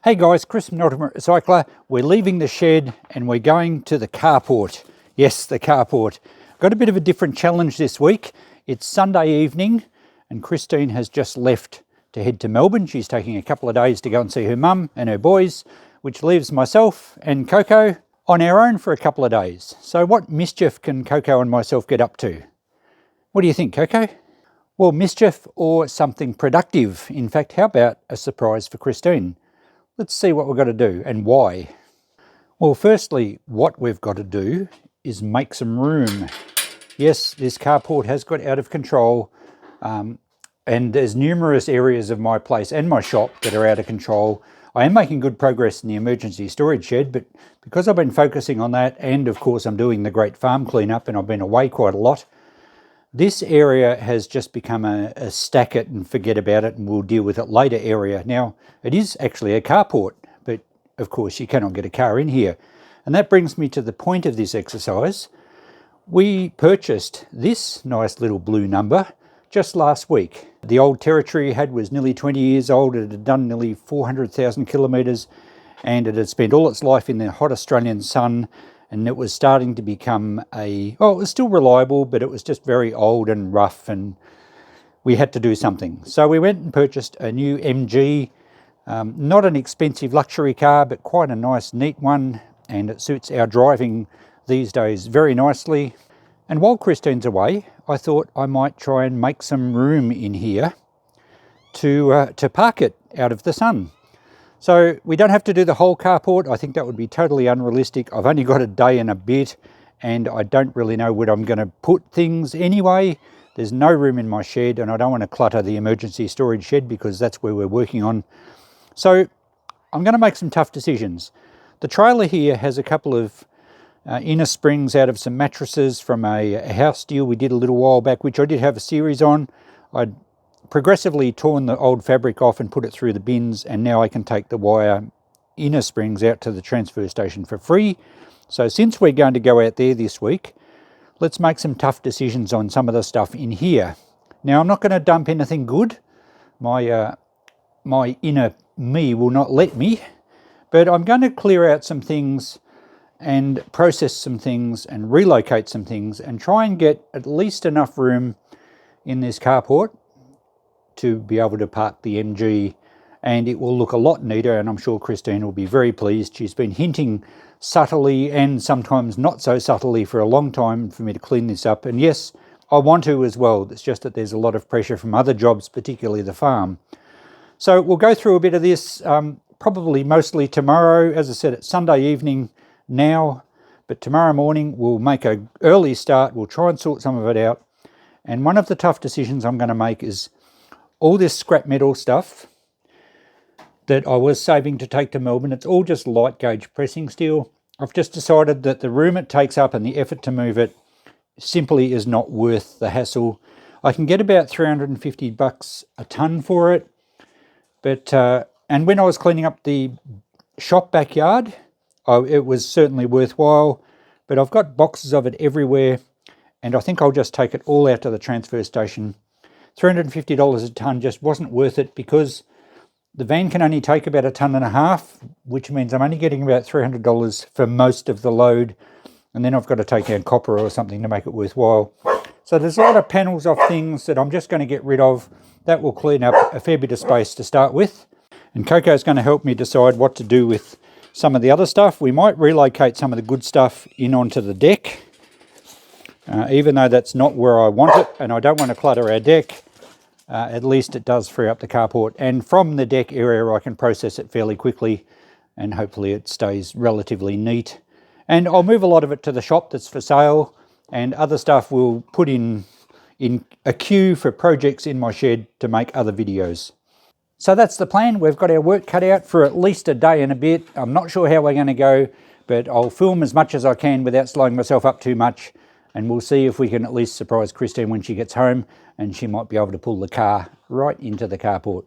Hey guys, Chris from Ultimate Recycler. We're leaving the shed and we're going to the carport. Yes, the carport. Got a bit of a different challenge this week. It's Sunday evening and Christine has just left to head to Melbourne. She's taking a couple of days to go and see her mum and her boys, which leaves myself and Coco on our own for a couple of days. So what mischief can Coco and myself get up to? What do you think, Coco? Well, mischief or something productive. In fact, how about a surprise for Christine? Let's see what we've got to do and why. Well, firstly, what we've got to do is make some room. Yes, this carport has got out of control, and there's numerous areas of my place and my shop that are out of control. I am making good progress in the emergency storage shed, but because I've been focusing on that, and of course I'm doing the great farm cleanup and I've been away quite a lot, this area has just become a stack it and forget about it and we'll deal with it later area. Now, it is actually a carport, but of course you cannot get a car in here. And that brings me to the point of this exercise. We purchased this nice little blue number just last week. The old Territory it had was nearly 20 years old. It had done nearly 400,000 kilometres and it had spent all its life in the hot Australian sun. And it was starting to become it was still reliable, but it was just very old and rough and we had to do something. So we went and purchased a new MG, not an expensive luxury car, but quite a nice, neat one. And it suits our driving these days very nicely. And while Christine's away, I thought I might try and make some room in here to park it out of the sun. So we don't have to do the whole carport. I think that would be totally unrealistic. I've only got a day and a bit and I don't really know where I'm going to put things anyway. There's no room in my shed and I don't want to clutter the emergency storage shed because that's where we're working on. So I'm going to make some tough decisions. The trailer here has a couple of inner springs out of some mattresses from a house deal we did a little while back, which I did have a series on. I'd progressively torn the old fabric off and put it through the bins, and now I can take the wire inner springs out to the transfer station for free. So since we're going to go out there this week, let's make some tough decisions on some of the stuff in here. Now I'm not going to dump anything good. My inner me will not let me, but I'm going to clear out some things and process some things and relocate some things and try and get at least enough room in this carport to be able to park the MG, and it will look a lot neater, and I'm sure Christine will be very pleased. She's been hinting subtly and sometimes not so subtly for a long time for me to clean this up, and yes, I want to as well. It's just that there's a lot of pressure from other jobs, particularly the farm. So we'll go through a bit of this, probably mostly tomorrow. As I said, it's Sunday evening now, but tomorrow morning we'll make an early start. We'll try and sort some of it out, and one of the tough decisions I'm going to make is all this scrap metal stuff that I was saving to take to Melbourne. It's all just light gauge pressing steel. I've just decided that the room it takes up and the effort to move it simply is not worth the hassle. I can get about $350 a ton for it, but and when I was cleaning up the shop backyard, it was certainly worthwhile, but I've got boxes of it everywhere and I think I'll just take it all out to the transfer station. $350 a tonne just wasn't worth it because the van can only take about 1.5 tons, which means I'm only getting about $300 for most of the load, and then I've got to take out copper or something to make it worthwhile. So there's a lot of panels of things that I'm just going to get rid of. That will clean up a fair bit of space to start with, and Coco's going to help me decide what to do with some of the other stuff. We might relocate some of the good stuff in onto the deck. Even though that's not where I want it and I don't want to clutter our deck, at least it does free up the carport, and from the deck area I can process it fairly quickly and hopefully it stays relatively neat. And I'll move a lot of it to the shop that's for sale, and other stuff we'll put in a queue for projects in my shed to make other videos. So that's the plan. We've got our work cut out for at least a day and a bit. I'm not sure how we're going to go, but I'll film as much as I can without slowing myself up too much. And we'll see if we can at least surprise Christine when she gets home, and she might be able to pull the car right into the carport.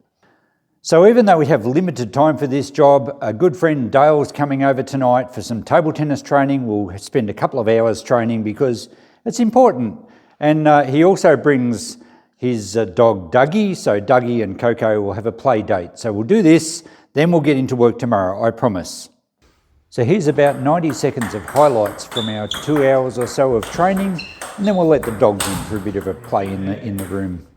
So even though we have limited time for this job, a good friend Dale's coming over tonight for some table tennis training. We'll spend a couple of hours training because it's important. And he also brings his dog Dougie, so Dougie and Coco will have a play date. So we'll do this, Then we'll get into work tomorrow, I promise. So here's about 90 seconds of highlights from our 2 hours or so of training, and then we'll let the dogs in for a bit of a play in the room.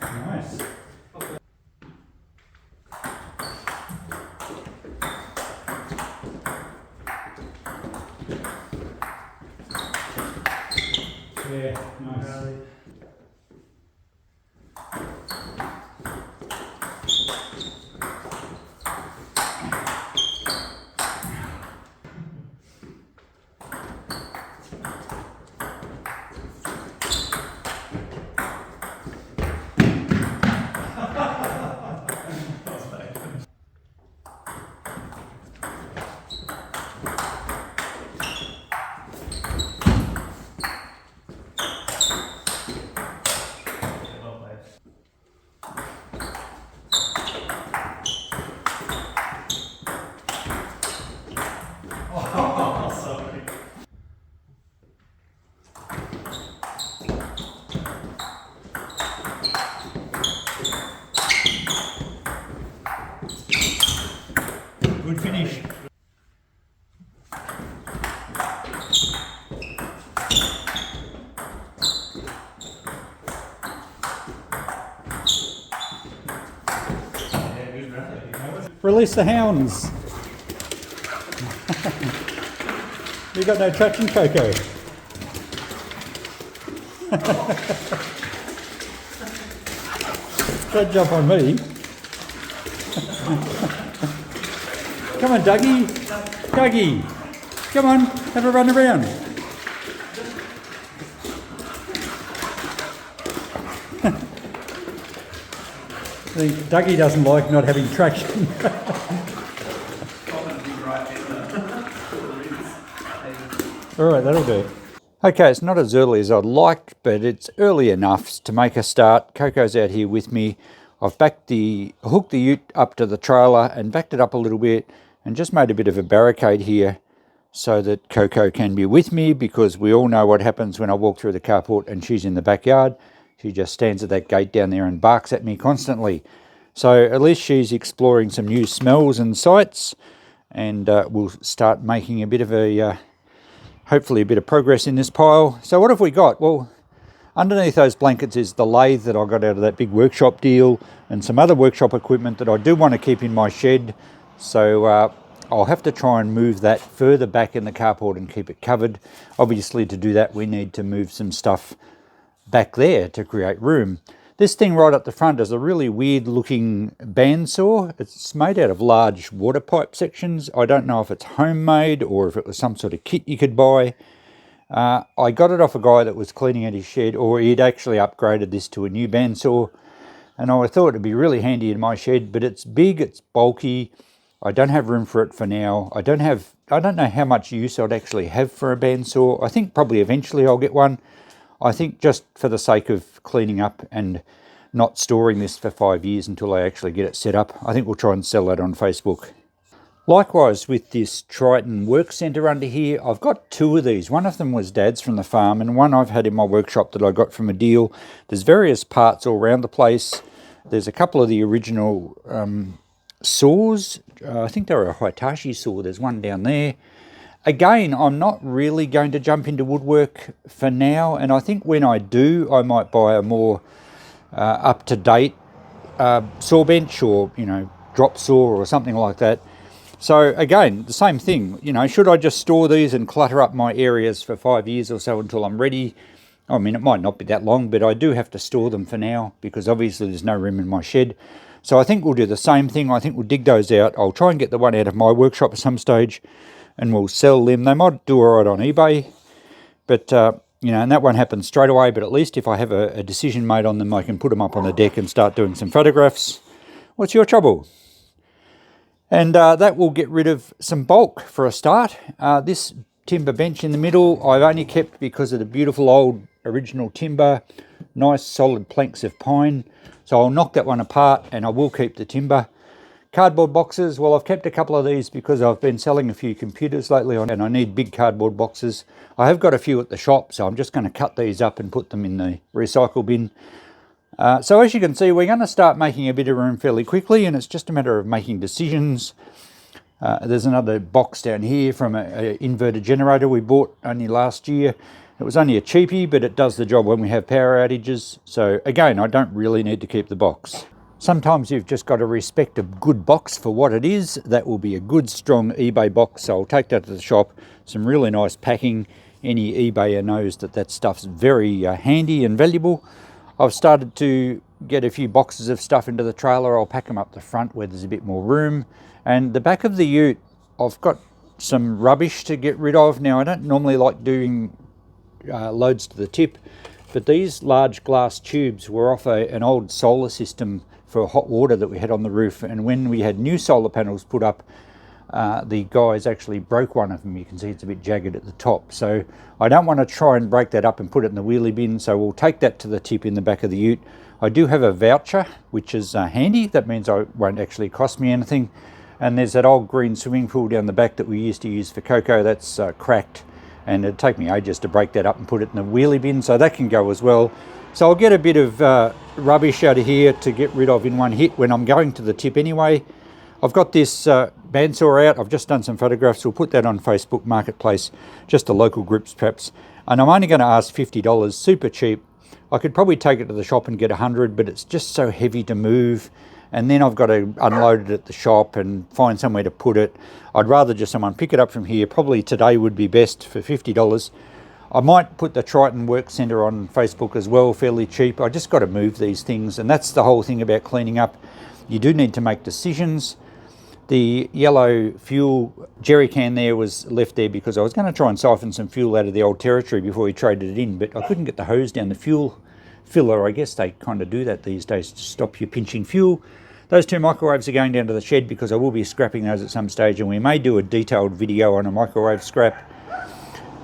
Nice. Yeah, nice. Good finish. Release the hounds. You got no traction, Coco. Don't jump on me. Come on, Dougie. Dougie. Come on, have a run around. See, Dougie doesn't like not having traction. All right, that'll do. Okay, it's not as early as I'd like, but it's early enough to make a start. Coco's out here with me. I've hooked the ute up to the trailer and backed it up a little bit and just made a bit of a barricade here so that Coco can be with me, because we all know what happens when I walk through the carport and she's in the backyard. She just stands at that gate down there and barks at me constantly. So at least she's exploring some new smells and sights, and we'll start making a bit of a, hopefully a bit of progress in this pile. So what have we got? Well, underneath those blankets is the lathe that I got out of that big workshop deal, and some other workshop equipment that I do want to keep in my shed. So I'll have to try and move that further back in the carport and keep it covered. Obviously, to do that, we need to move some stuff back there to create room. This thing right up the front is a really weird looking bandsaw. It's made out of large water pipe sections. I don't know if it's homemade or if it was some sort of kit you could buy. I got it off a guy that was cleaning out his shed, or he'd actually upgraded this to a new bandsaw, and I thought it'd be really handy in my shed, but it's big, it's bulky. I don't have room for it for now. I don't know how much use I'd actually have for a bandsaw. I think probably eventually I'll get one. I think just for the sake of cleaning up and not storing this for 5 years until I actually get it set up, I think we'll try and sell that on Facebook. Likewise with this Triton work centre under here, I've got 2 of these. One of them was Dad's from the farm, and one I've had in my workshop that I got from a deal. There's various parts all around the place. There's a couple of the original saws. I think they're a Hitachi saw. There's one down there. Again, I'm not really going to jump into woodwork for now, and I think when I do, I might buy a more up-to-date saw bench, or, you know, drop saw or something like that. So again, the same thing, you know, should I just store these and clutter up my areas for 5 years or so until I'm ready? I mean, it might not be that long, but I do have to store them for now because obviously there's no room in my shed. So I think we'll do the same thing. I think we'll dig those out. I'll try and get the one out of my workshop at some stage, and we'll sell them. They might do all right on eBay, but you know, and that won't happen straight away, but at least if I have a decision made on them, I can put them up on the deck and start doing some photographs. What's your trouble? And that will get rid of some bulk for a start. This timber bench in the middle, I've only kept because of the beautiful old original timber, nice solid planks of pine. So I'll knock that one apart and I will keep the timber. Cardboard boxes, well, I've kept a couple of these because I've been selling a few computers lately and I need big cardboard boxes. I have got a few at the shop, so I'm just going to cut these up and put them in the recycle bin. So as you can see, we're going to start making a bit of room fairly quickly, and it's just a matter of making decisions. There's another box down here from an inverter generator we bought only last year. It was only a cheapie, but it does the job when we have power outages. So again, I don't really need to keep the box. Sometimes you've just got to respect a good box for what it is. That will be a good, strong eBay box. So I'll take that to the shop. Some really nice packing. Any eBayer knows that that stuff's very handy and valuable. I've started to get a few boxes of stuff into the trailer. I'll pack them up the front where there's a bit more room. And the back of the ute, I've got some rubbish to get rid of. Now, I don't normally like doing loads to the tip, but these large glass tubes were off an old solar system for hot water that we had on the roof, and when we had new solar panels put up, the guys actually broke one of them. You can see it's a bit jagged at the top, so I don't want to try and break that up and put it in the wheelie bin, so we'll take that to the tip in the back of the ute. I do have a voucher, which is handy. That means it won't actually cost me anything. And there's that old green swimming pool down the back that we used to use for Coco. That's cracked, and it'd take me ages to break that up and put it in the wheelie bin, so that can go as well. So I'll get a bit of rubbish out of here to get rid of in one hit when I'm going to the tip anyway. I've got this bandsaw out. I've just done some photographs. We'll put that on Facebook Marketplace, just to local groups perhaps. And I'm only going to ask $50, super cheap. I could probably take it to the shop and get 100, but it's just so heavy to move. And then I've got to unload it at the shop and find somewhere to put it. I'd rather just someone pick it up from here. Probably today would be best for $50. I might put the Triton Work Centre on Facebook as well, fairly cheap. I just got to move these things, and that's the whole thing about cleaning up. You do need to make decisions. The yellow fuel jerry can there was left there because I was going to try and siphon some fuel out of the old Territory before we traded it in, but I couldn't get the hose down the fuel filler. I guess they kind of do that these days to stop you pinching fuel. Those two microwaves are going down to the shed because I will be scrapping those at some stage, and we may do a detailed video on a microwave scrap.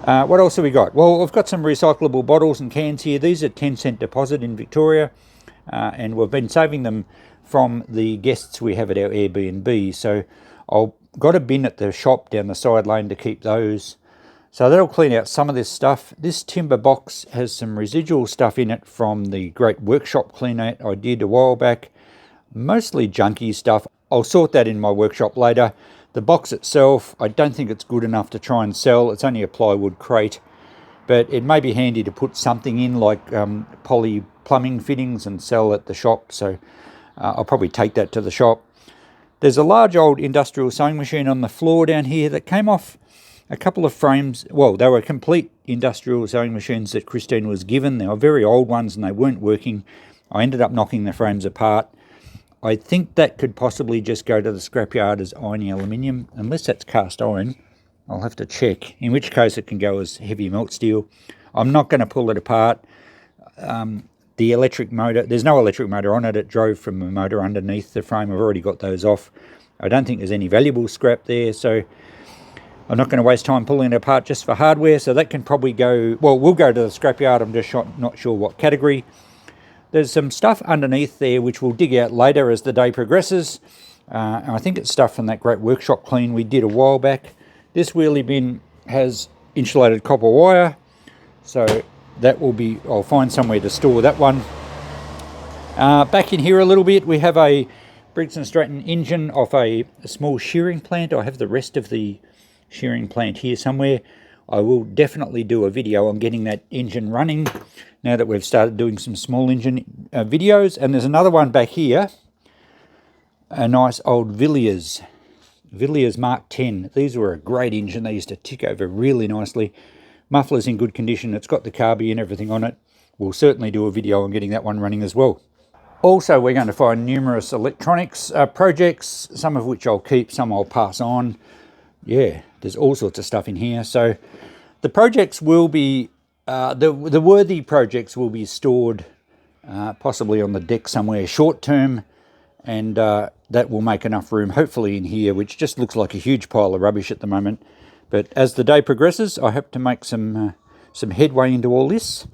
What else have we got? Well, I've got some recyclable bottles and cans here. These are 10-cent deposit in Victoria, and we've been saving them from the guests we have at our Airbnb. So I've got a bin at the shop down the side lane to keep those. So that'll clean out some of this stuff. This timber box has some residual stuff in it from the great workshop clean out I did a while back. Mostly junky stuff. I'll sort that in my workshop later. The box itself, I don't think it's good enough to try and sell. It's only a plywood crate, but it may be handy to put something in like poly plumbing fittings and sell at the shop. So I'll probably take that to the shop. There's a large old industrial sewing machine on the floor down here that came off a couple of frames. Well, they were complete industrial sewing machines that Christine was given. They were very old ones and they weren't working. I ended up knocking the frames apart. I think that could possibly just go to the scrapyard as iron aluminium, unless that's cast iron. I'll have to check, in which case it can go as heavy melt steel. I'm not going to pull it apart. The electric motor, there's no electric motor on it. It drove from a motor underneath the frame. I've already got those off. I don't think there's any valuable scrap there, so I'm not going to waste time pulling it apart just for hardware. So that can probably go, well, we'll go to the scrapyard. I'm just not sure what category. There's some stuff underneath there which we'll dig out later as the day progresses. And I think it's stuff from that great workshop clean we did a while back. This wheelie bin has insulated copper wire, so that will be, I'll find somewhere to store that one. Back in here a little bit, we have a Briggs & Stratton engine off a small shearing plant. I have the rest of the shearing plant here somewhere. I will definitely do a video on getting that engine running now that we've started doing some small engine videos. And there's another one back here, a nice old Villiers Mark 10. These were a great engine. They used to tick over really nicely. Muffler's in good condition. It's got the carby and everything on it. We'll certainly do a video on getting that one running as well. Also, we're going to find numerous electronics projects, some of which I'll keep, some I'll pass on. Yeah, there's all sorts of stuff in here. So the projects will be, the worthy projects will be stored possibly on the deck somewhere short term, and that will make enough room, hopefully, in here, which just looks like a huge pile of rubbish at the moment. But as the day progresses, I hope to make some headway into all this.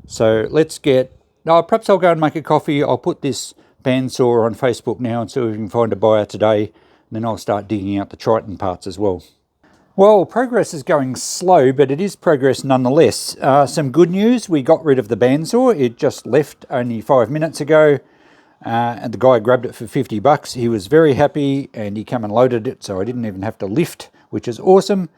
So let's get, perhaps I'll go and make a coffee. I'll put this bandsaw on Facebook now and see if we can find a buyer today. And then I'll start digging out the Triton parts as well. Well, progress is going slow, but it is progress nonetheless. Some good news, we got rid of the bandsaw. It just left only 5 minutes ago, and the guy grabbed it for $50. He was very happy, and he came and loaded it, so I didn't even have to lift, which is awesome.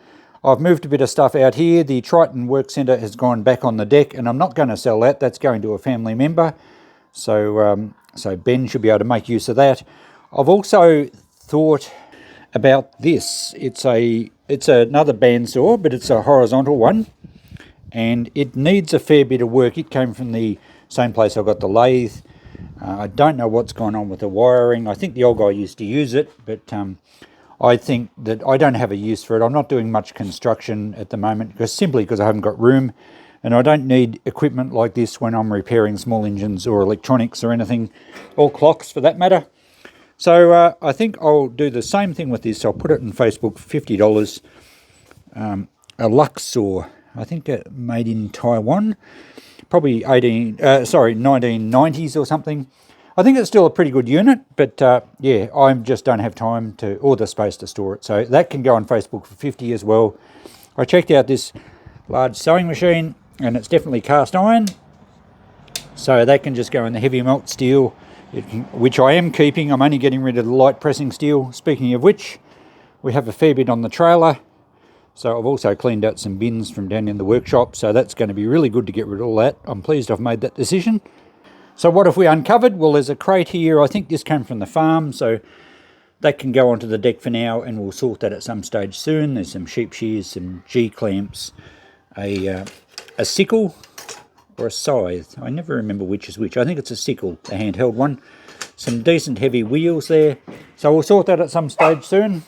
I've moved a bit of stuff out here. The Triton Work Centre has gone back on the deck, and I'm not going to sell that. That's going to a family member, so Ben should be able to make use of that. I've also thought about this. It's another bandsaw, but it's a horizontal one, and it needs a fair bit of work. It came from the same place I got the lathe. I don't know what's gone on with the wiring. I think the old guy used to use it, but I think that I don't have a use for it. I'm not doing much construction at the moment simply because I haven't got room, and I don't need equipment like this when I'm repairing small engines or electronics or anything, or clocks for that matter. So I think I'll do the same thing with this. I'll put it on Facebook for $50. A Lux saw, I think made in Taiwan, probably 1990s or something. I think it's still a pretty good unit, but yeah, I just don't have time or the space to store it. So that can go on Facebook for $50 as well. I checked out this large sewing machine, and it's definitely cast iron. So that can just go in the heavy melt steel, which I am keeping. I'm only getting rid of the light pressing steel. Speaking of which, we have a fair bit on the trailer. So I've also cleaned out some bins from down in the workshop. So that's going to be really good to get rid of all that. I'm pleased I've made that decision. So what have we uncovered? Well, there's a crate here. I think this came from the farm. So that can go onto the deck for now, and we'll sort that at some stage soon. There's some sheep shears, some G-clamps, a sickle, or a scythe. I never remember which is which. I think it's a sickle, a handheld one. Some decent heavy wheels there. So we'll sort that at some stage soon.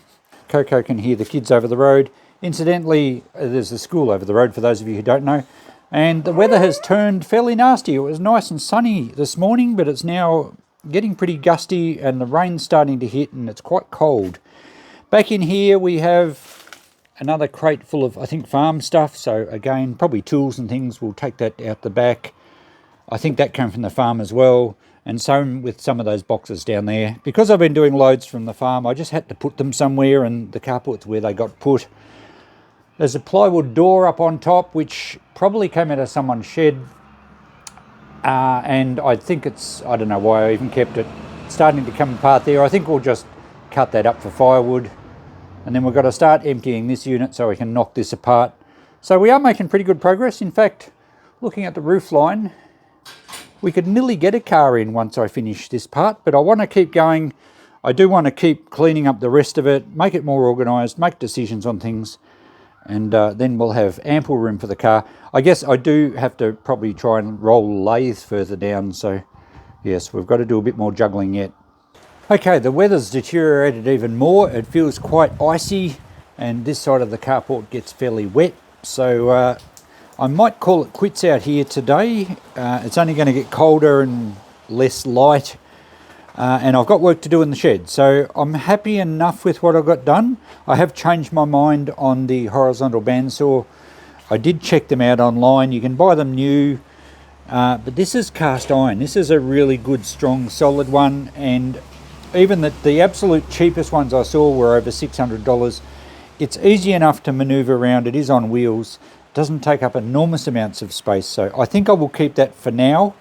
Coco can hear the kids over the road. Incidentally, there's a school over the road for those of you who don't know. And the weather has turned fairly nasty. It was nice and sunny this morning, but it's now getting pretty gusty and the rain's starting to hit and it's quite cold. Back in here we have another crate full of, I think, farm stuff. So again, probably tools and things. We'll take that out the back. I think that came from the farm as well. And same with some of those boxes down there. Because I've been doing loads from the farm, I just had to put them somewhere, and the carport's where they got put. There's a plywood door up on top, which probably came out of someone's shed. And I think I don't know why I even kept it. It's starting to come apart there. I think we'll just cut that up for firewood. And then we've got to start emptying this unit so we can knock this apart. So we are making pretty good progress. In fact, looking at the roof line, we could nearly get a car in once I finish this part, but I want to keep going. I do want to keep cleaning up the rest of it, make it more organised, make decisions on things, and then we'll have ample room for the car. I guess I do have to probably try and roll the lathe further down, so yes, we've got to do a bit more juggling yet. Okay, the weather's deteriorated even more. It feels quite icy, and this side of the carport gets fairly wet, so I might call it quits out here today. It's only going to get colder and less light, and I've got work to do in the shed. So I'm happy enough with what I've got done. I have changed my mind on the horizontal bandsaw. I did check them out online. You can buy them new, but this is cast iron. This is a really good, strong, solid one, and even the absolute cheapest ones I saw were over $600. It's easy enough to manoeuvre around. It is on wheels. Doesn't take up enormous amounts of space, so I think I will keep that for now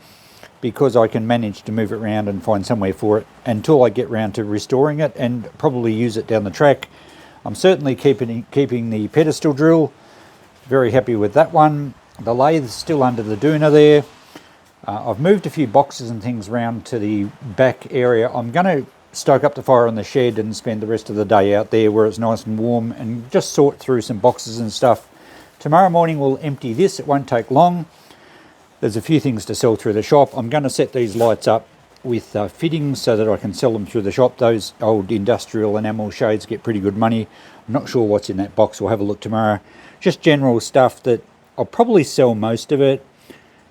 because I can manage to move it around and find somewhere for it until I get round to restoring it and probably use it down the track. I'm certainly keeping the pedestal drill. Very happy with that one. The lathe's still under the doona there. I've moved a few boxes and things around to the back area. I'm going to stoke up the fire in the shed and spend the rest of the day out there where it's nice and warm and just sort through some boxes and stuff. Tomorrow morning we'll empty this. It won't take long. There's a few things to sell through the shop. I'm going to set these lights up with fittings so that I can sell them through the shop. Those old industrial enamel shades get pretty good money. I'm not sure what's in that box. We'll have a look tomorrow. Just general stuff that I'll probably sell most of it.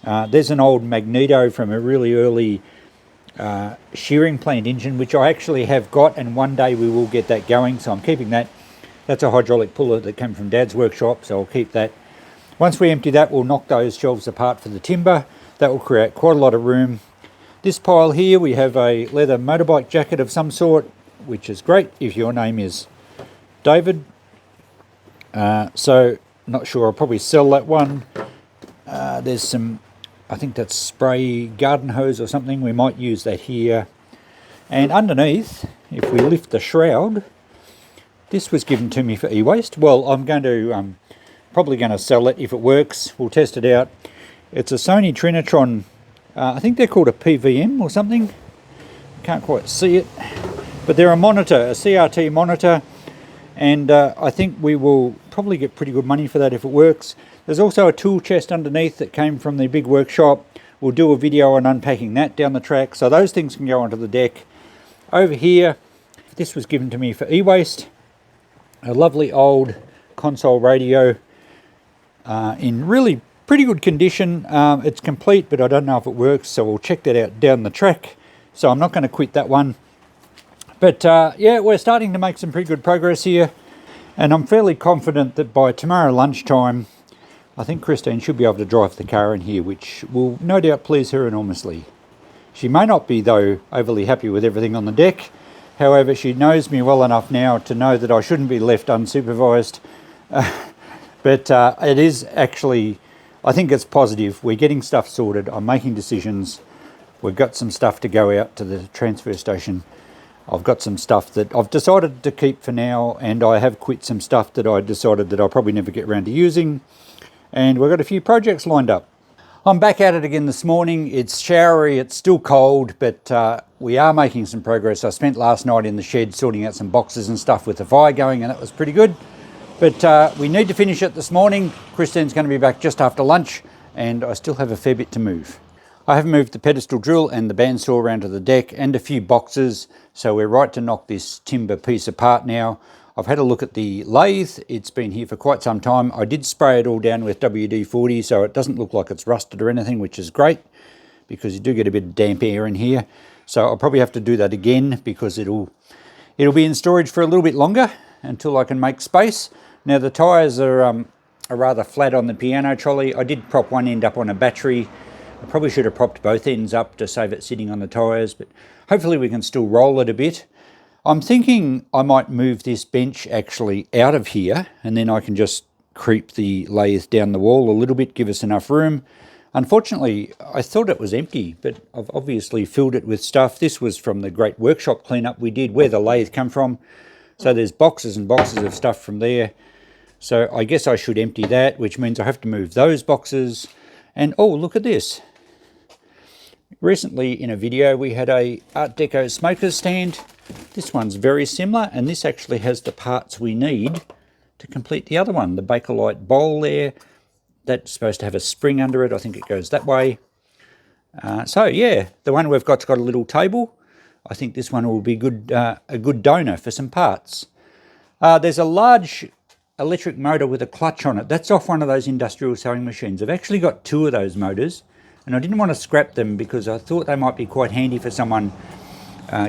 There's an old magneto from a really early shearing plant engine, which I actually have got, and one day we will get that going, so I'm keeping that. That's a hydraulic puller that came from Dad's workshop, so I'll keep that. Once we empty that, we'll knock those shelves apart for the timber. That will create quite a lot of room. This pile here, we have a leather motorbike jacket of some sort, which is great if your name is David. So, not sure, I'll probably sell that one. There's some, I think that's spray garden hose or something. We might use that here. And underneath, if we lift the shroud, this was given to me for e-waste. Well, I'm going to, probably going to sell it if it works. We'll test it out. It's a Sony Trinitron, I think they're called a PVM or something. Can't quite see it. But they're a monitor, a CRT monitor. And I think we will probably get pretty good money for that if it works. There's also a tool chest underneath that came from the big workshop. We'll do a video on unpacking that down the track. So those things can go onto the deck. Over here, this was given to me for e-waste. A lovely old console radio in really pretty good condition. It's complete, but I don't know if it works. So we'll check that out down the track. So I'm not going to quit that one. But yeah, we're starting to make some pretty good progress here. And I'm fairly confident that by tomorrow lunchtime, I think Christine should be able to drive the car in here, which will no doubt please her enormously. She may not be, though, overly happy with everything on the deck. However, she knows me well enough now to know that I shouldn't be left unsupervised. But it is actually, I think it's positive. We're getting stuff sorted. I'm making decisions. We've got some stuff to go out to the transfer station. I've got some stuff that I've decided to keep for now, and I have quit some stuff that I decided that I'll probably never get around to using. And we've got a few projects lined up. I'm back at it again this morning. It's showery, it's still cold, but we are making some progress. I spent last night in the shed sorting out some boxes and stuff with the fire going, and that was pretty good. But we need to finish it this morning. Christine's going to be back just after lunch, and I still have a fair bit to move. I have moved the pedestal drill and the bandsaw around to the deck and a few boxes, so we're right to knock this timber piece apart now. I've had a look at the lathe. It's been here for quite some time. I did spray it all down with WD-40, so it doesn't look like it's rusted or anything, which is great because you do get a bit of damp air in here. So I'll probably have to do that again because it'll be in storage for a little bit longer until I can make space. Now the tyres are rather flat on the piano trolley. I did prop one end up on a battery. I probably should have propped both ends up to save it sitting on the tyres, but hopefully we can still roll it a bit. I'm thinking I might move this bench actually out of here, and then I can just creep the lathe down the wall a little bit, give us enough room. Unfortunately, I thought it was empty, but I've obviously filled it with stuff. This was from the great workshop cleanup we did, where the lathe come from. So there's boxes and boxes of stuff from there. So I guess I should empty that, which means I have to move those boxes. And oh, look at this. Recently in a video we had a Art Deco smoker stand. This one's very similar, and this actually has the parts we need to complete the other one. The Bakelite bowl there, that's supposed to have a spring under it. I think it goes that way. So yeah, the one we've got's got a little table. I think this one will be good, a good donor for some parts. There's a large electric motor with a clutch on it. That's off one of those industrial sewing machines. I've actually got two of those motors, and I didn't want to scrap them because I thought they might be quite handy for someone,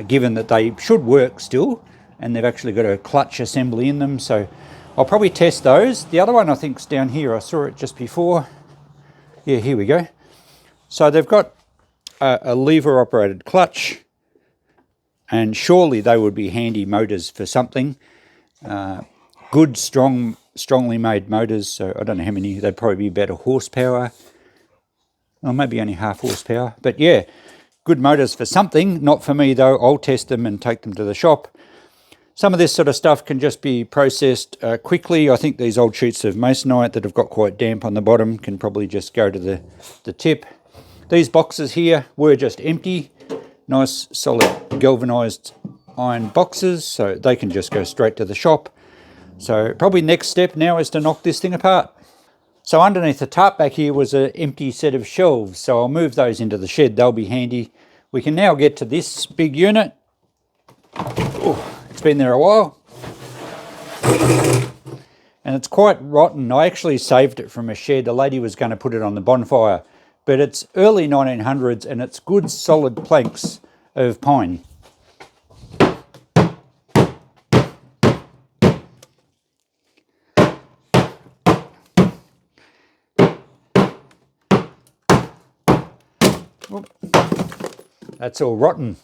given that they should work still, and they've actually got a clutch assembly in them. So I'll probably test those. The other one I think's down here. I saw it just before. Yeah, here we go. So they've got a lever operated clutch, and surely they would be handy motors for something. Good, strongly made motors. So I don't know how many. They'd probably be about a horsepower, or maybe only half horsepower. But yeah, good motors for something. Not for me though. I'll test them and take them to the shop. Some of this sort of stuff can just be processed quickly. I think these old sheets of masonite that have got quite damp on the bottom can probably just go to the tip. These boxes here were just empty. Nice solid galvanized iron boxes, so they can just go straight to the shop. So probably next step now is to knock this thing apart. So underneath the tarp back here was an empty set of shelves, so I'll move those into the shed. They'll be handy. We can now get to this big unit. Oh, it's been there a while. And it's quite rotten. I actually saved it from a shed. A lady was going to put it on the bonfire, but it's early 1900s and it's good solid planks of pine. That's all rotten.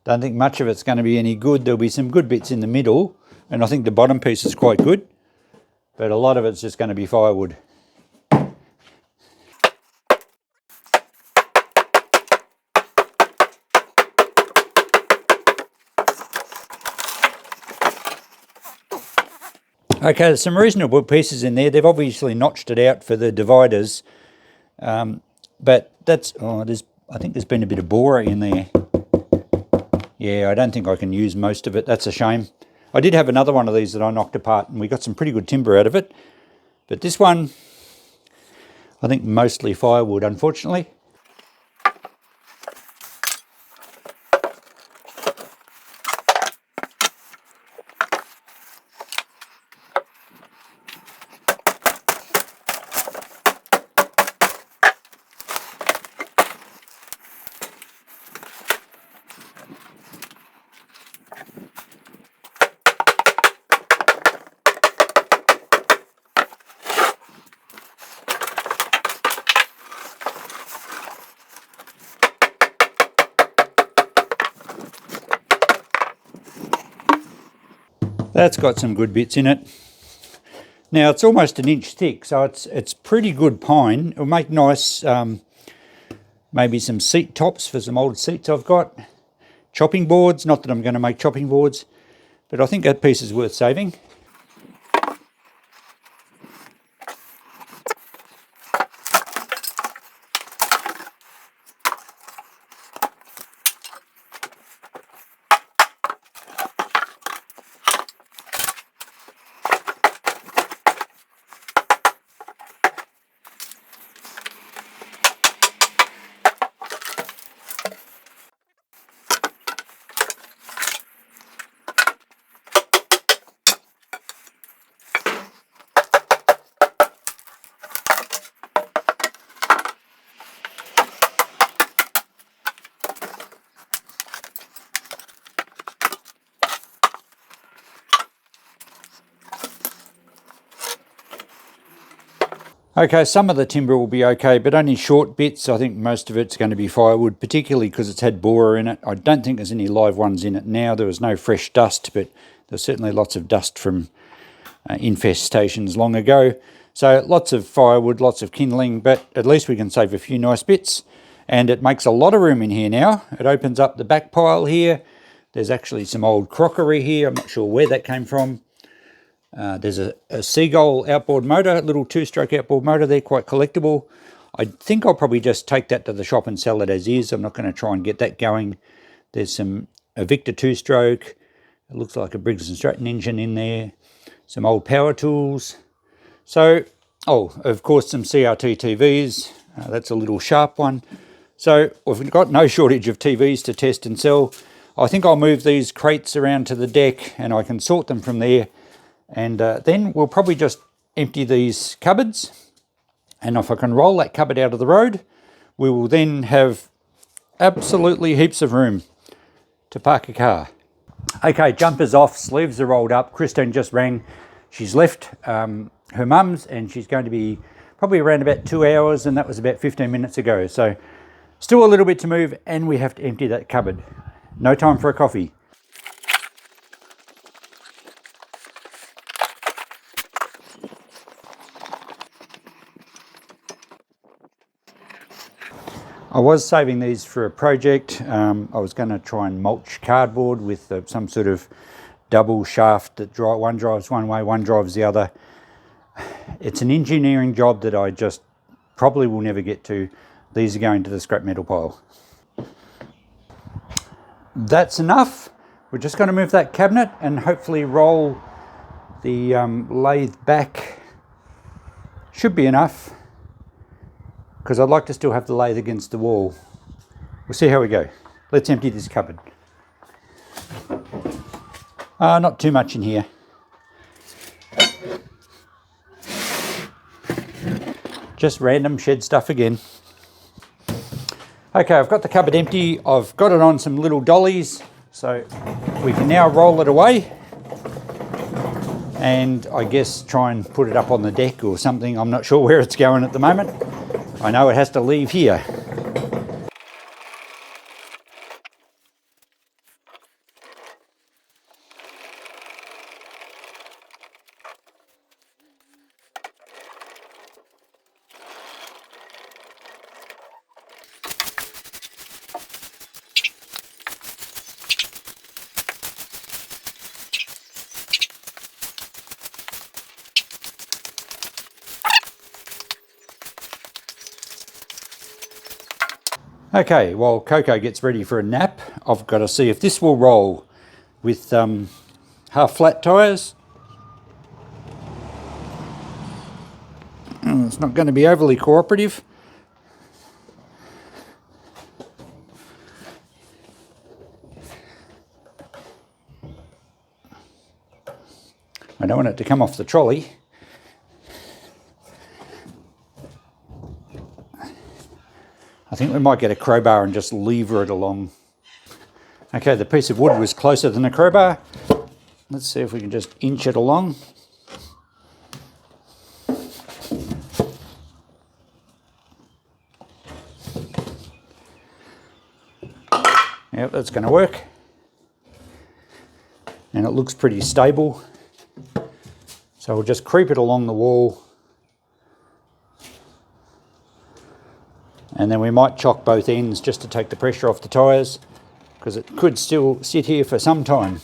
Don't think much of it's going to be any good. There'll be some good bits in the middle, and I think the bottom piece is quite good, but a lot of it's just going to be firewood. Okay, there's some reasonable pieces in there. They've obviously notched it out for the dividers, but that's, I think there's been a bit of borer in there. Yeah, I don't think I can use most of it. That's a shame. I did have another one of these that I knocked apart, and we got some pretty good timber out of it. But this one, I think mostly firewood, unfortunately. That's got some good bits in it. Now it's almost an inch thick, so it's pretty good pine. It'll make nice, maybe some seat tops for some old seats I've got. Chopping boards, not that I'm going to make chopping boards, but I think that piece is worth saving. Okay, some of the timber will be okay, but only short bits. I think most of it's going to be firewood, particularly because it's had borer in it. I don't think there's any live ones in it now. There was no fresh dust, but there's certainly lots of dust from infestations long ago. So lots of firewood, lots of kindling, but at least we can save a few nice bits. And it makes a lot of room in here now. It opens up the back pile here. There's actually some old crockery here. I'm not sure where that came from. There's a Seagull outboard motor, a little two-stroke outboard motor there, quite collectible. I think I'll probably just take that to the shop and sell it as is. I'm not going to try and get that going. There's a Victor two-stroke. It looks like a Briggs & Stratton engine in there. Some old power tools. So, of course, some CRT TVs. That's a little sharp one. So we've got no shortage of TVs to test and sell. I think I'll move these crates around to the deck and I can sort them from there. And then we'll probably just empty these cupboards, and if I can roll that cupboard out of the road, we will then have absolutely heaps of room to park a car. Okay, jumpers off, sleeves are rolled up. Christine just rang. She's left her mum's, and she's going to be probably around about 2 hours, and that was about 15 minutes ago. So still a little bit to move, and we have to empty that cupboard. No time for a coffee. I was saving these for a project. I was going to try and mulch cardboard with some sort of double shaft that one drives one way, one drives the other. It's an engineering job that I just probably will never get to. These are going to the scrap metal pile. That's enough. We're just going to move that cabinet and hopefully roll the lathe back. Should be enough, because I'd like to still have the lathe against the wall. We'll see how we go. Let's empty this cupboard. Not too much in here. Just random shed stuff again. Okay, I've got the cupboard empty. I've got it on some little dollies, so we can now roll it away. and I guess try and put it up on the deck or something. I'm not sure where it's going at the moment. I know it has to leave here. Okay, while Coco gets ready for a nap, I've got to see if this will roll with half flat tyres. It's not going to be overly cooperative. I don't want it to come off the trolley. I think we might get a crowbar and just lever it along. Okay, the piece of wood was closer than a crowbar. Let's see if we can just inch it along. Yep, that's going to work. And it looks pretty stable. So we'll just creep it along the wall. And then we might chock both ends just to take the pressure off the tyres, because it could still sit here for some time.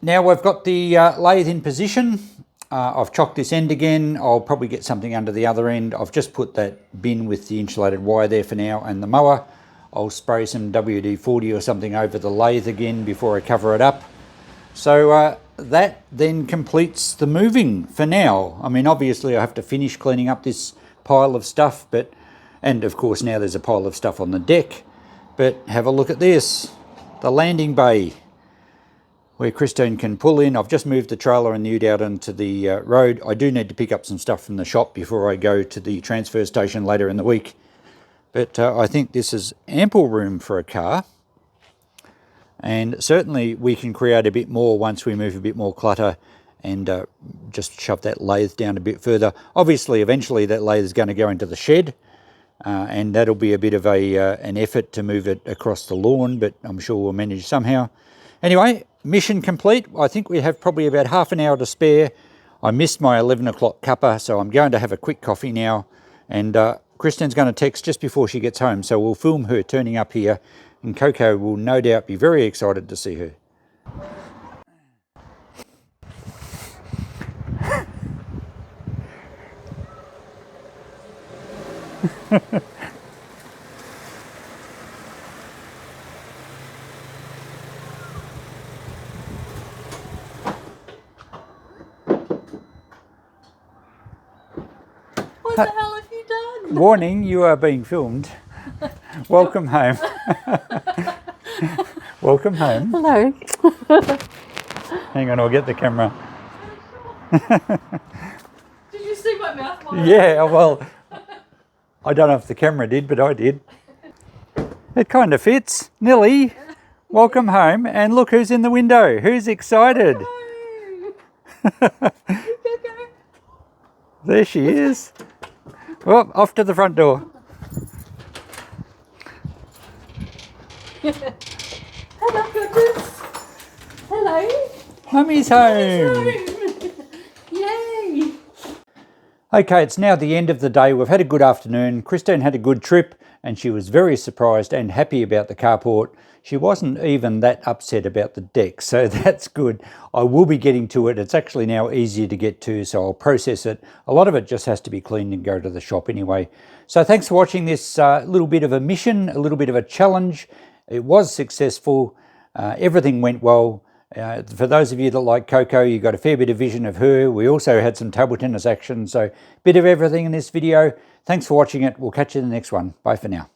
Now we've got the lathe in position. I've chocked this end again. I'll probably get something under the other end. I've just put that bin with the insulated wire there for now and the mower. I'll spray some WD-40 or something over the lathe again before I cover it up. So that then completes the moving for now. I mean, obviously I have to finish cleaning up this pile of stuff, and of course now there's a pile of stuff on the deck. But have a look at this, the landing bay, where Christine can pull in. I've just moved the trailer and the ute out onto the road. I do need to pick up some stuff from the shop before I go to the transfer station later in the week. But I think this is ample room for a car. And certainly we can create a bit more once we move a bit more clutter and just shove that lathe down a bit further. Obviously, eventually that lathe is going to go into the shed. And that'll be a bit of an effort to move it across the lawn, but I'm sure we'll manage somehow. Anyway, mission complete. I think we have probably about half an hour to spare. I missed my 11 o'clock cuppa, so I'm going to have a quick coffee now. And Kristen's going to text just before she gets home, so we'll film her turning up here. And Coco will no doubt be very excited to see her. What the hell have you done? Warning, you are being filmed. Welcome home. Welcome home. Hello. Hang on, I'll get the camera. Did you see my mouth wide? Yeah, well, I don't know if the camera did, but I did. It kind of fits. Nilly, welcome home. And look who's in the window. Who's excited? There she is. Well, off to the front door. Hello, goodness. Hello. Mummy's home. Yay. Okay, it's now the end of the day. We've had a good afternoon. Christine had a good trip and she was very surprised and happy about the carport. She wasn't even that upset about the deck, so that's good. I will be getting to it. It's actually now easier to get to, so I'll process it. A lot of it just has to be cleaned and go to the shop anyway. So thanks for watching this little bit of a mission, a little bit of a challenge. It was successful. Everything went well. For those of you that like Coco, you got a fair bit of vision of her. We also had some table tennis action, so bit of everything in this video. Thanks for watching it. We'll catch you in the next one. Bye for now.